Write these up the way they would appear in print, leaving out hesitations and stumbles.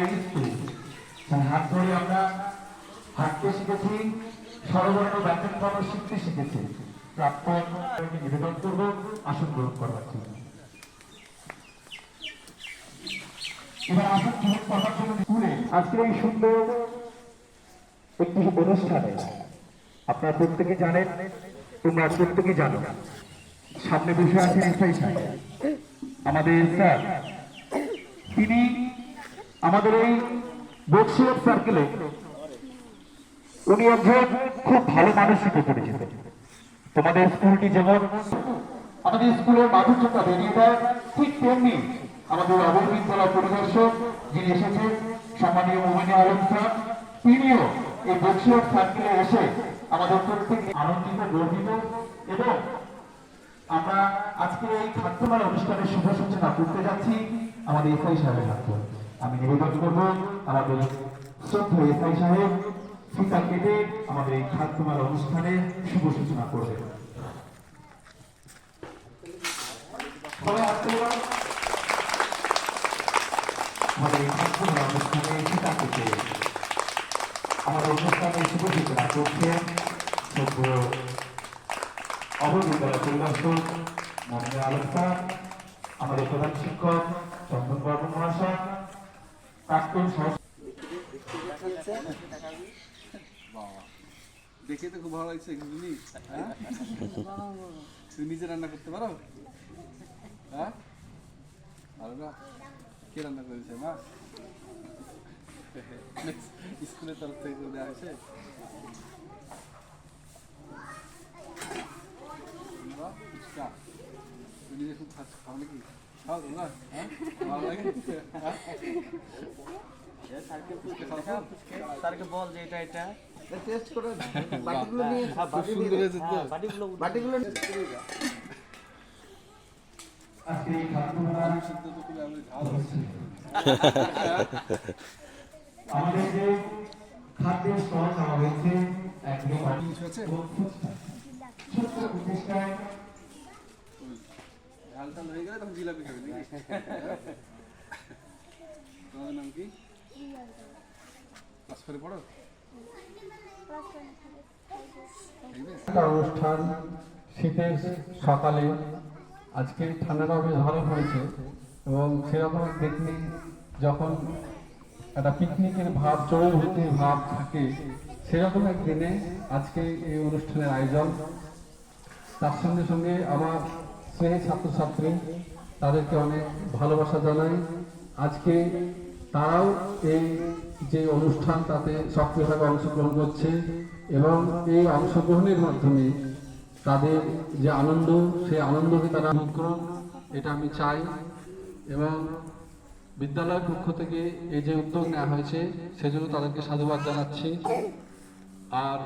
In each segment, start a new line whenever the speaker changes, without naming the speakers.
এই স্কুল হাত ধরে আমরা হাঁটতে শিখেছি, স্বরবর্ণ ব্যাকরণ বর্ণ শিখতে শিখেছি। প্রাক্তন নিবেদন করব আসন গ্রহণ করবার জন্য। এবার আসন গ্রহণ করবার জন্য স্কুলে আজকের এই সুন্দর একটি অনুষ্ঠানে আপনারা প্রত্যেকে জানেন, তোমরা প্রত্যেকে জানো, সামনে বসে আছেন এসআই সাহেব, আমাদের স্যার। তিনি আমাদের এই বক্সিয়ার সার্কেলে উনি একজন খুব ভালো মানুষ হিসেবে পরিচিত। তোমাদের স্কুলটি যেমন আমাদের স্কুলের মাধুর্যতা বেরিয়ে দেয়, ঠিক তেমনি আমাদের অববিদ্যালয় পরিদর্শক যিনি এসেছেন সম্মানীয় মোমিন আলম স্যার, তিনিও এই বক্সিয়ার সার্কেলে এসে আমাদের প্রত্যেকে আনন্দিত, গর্বিত। এবং আমরা আজকে এই খাদ্যমেলা অনুষ্ঠানের শুভ সূচনা করতে যাচ্ছি আমাদের এসআই সাহেবের হাত ধরে। আমি নিবেদন করব আমাদের শ্রদ্ধেয় এসআই সাহেব ফিতা কেটে আমাদের এই খাদ্যমেলা অনুষ্ঠানের শুভ সূচনা করবেন। আমাদের এই খাদ্যমেলা অনুষ্ঠানে ফিতা কেটে আমাদের অনুষ্ঠানের শুভ সূচনা করছেন শ্রদ্ধেয় অববিদ্যালয় পরিদর্শক মোহাম্মদ আলম স্যার, আমাদের প্রধান শিক্ষক চন্দন বর্মন মহাশয়, প্রাক্তন
দেখে তো খুব ভালো লাগছে। তুমি নিজে রান্না করতে পারো? হ্যাঁ, ভালো না? কে রান্না করেছে? মা স্কুলের তরফ থেকে দেওয়া হয়েছে। নিজে খুব খাও নাকি? খাও তোমরা? হ্যাঁ, ভালো লাগে?
স্যারকে বল যে এটা এটা
টেস্ট করে বাটিগুলো নিয়ে সুন্দর হয়েছে তো। বাটিগুলো
আমাদের যে খাদ্যের স্টল দেওয়া হয়েছে একদম ছোট্ট প্রতিষ্ঠায়
ঝাল টাল হয়ে গেলে তখন জিলাপি খাবে নাকি? তোমাদের নাম কি? ক্লাস করে পড়ো?
অনুষ্ঠান শীতের সকালে, আজকে ঠান্ডাটাও বেশ ভালো হয়েছে এবং সেরকম পিকনিক, যখন একটা পিকনিকের ভাব, চৌভূতির ভাব থাকে, সেরকম একদিনে আজকে এই অনুষ্ঠানের আয়োজন। তার সঙ্গে সঙ্গে আমার স্নেহের ছাত্রছাত্রী, তাদেরকে অনেক ভালোবাসা জানাই। আজকে তারাও এই যে অনুষ্ঠান তাতে সক্রিয়ভাবে অংশগ্রহণ করছে এবং এই অংশগ্রহণের মাধ্যমে তাদের যে আনন্দ, সেই আনন্দকে তারা ভোগ করুন, এটা আমি চাই। এবং বিদ্যালয়ের পক্ষ থেকে এই যে উদ্যোগ নেওয়া হয়েছে সেজন্য তাদেরকে সাধুবাদ জানাচ্ছি। আর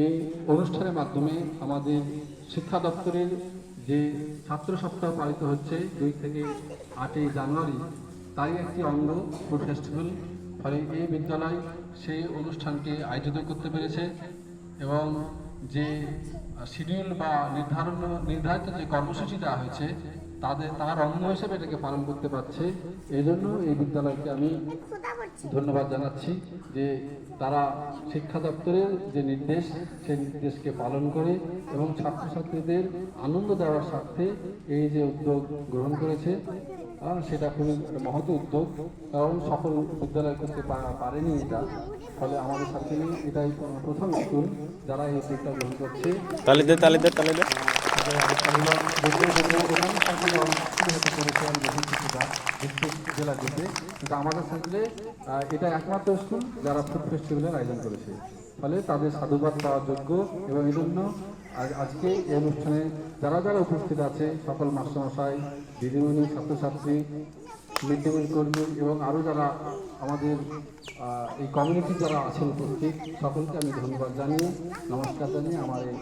এই অনুষ্ঠানের মাধ্যমে আমাদের শিক্ষা দপ্তরের যে ছাত্র সপ্তাহ পালিত হচ্ছে 2 থেকে 8 জানুয়ারি, তাই একটি অঙ্গ ফুড ফেস্টিভ্যাল। ফলে এই বিদ্যালয় সেই অনুষ্ঠানকে আয়োজিত করতে পেরেছে এবং যে শিডিউল বা নির্ধারিত যে কর্মসূচি দেওয়া হয়েছে তার অঙ্গ হিসেবে এটাকে পালন করতে পারছে। এই জন্য এই বিদ্যালয়কে আমি ধন্যবাদ জানাচ্ছি যে তারা শিক্ষা দপ্তরের যে নির্দেশ, সেই নির্দেশকে পালন করে এবং ছাত্রছাত্রীদের আনন্দ দেওয়ার স্বার্থে এই যে উদ্যোগ গ্রহণ করেছে, সেটা খুবই মহৎ উদ্যোগ। কারণ সকল বিদ্যালয় করতে পারেনি এটা। ফলে আমাদের সাথে এটাই প্রথম স্কুল যারা এই উদ্যোগটা গ্রহণ করছে। জেলা দিতে, কিন্তু আমাদের সাথে এটা একমাত্র স্কুল যারা ফুড ফেস্টিভ্যালের আয়োজন করেছে। ফলে তাদের সাধুবাদ পাওয়ার যোগ্য এবং এই জন্য আজকে এই অনুষ্ঠানে যারা যারা উপস্থিত আছে, সকল মাস্টারমশাই, দিদিমণি, ছাত্রছাত্রী, মিড ডে মিল কর্মী এবং আরও যারা আমাদের এই কমিউনিটি যারা আছেন উপস্থিত, সকলকে আমি ধন্যবাদ জানিয়ে, নমস্কার জানিয়ে আমার এই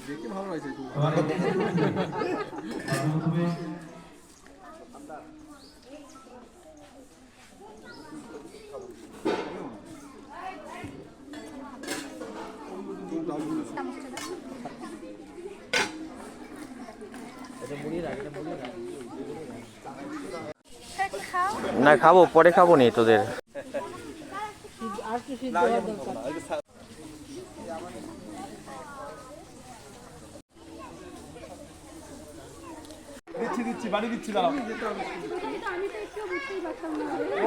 দেখতে ভালো লাগছে।
খাও
না খাবো, পরে খাবো নি তোদের।
দিচ্ছি বাড়ি দিচ্ছি দাঁড়াও।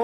ও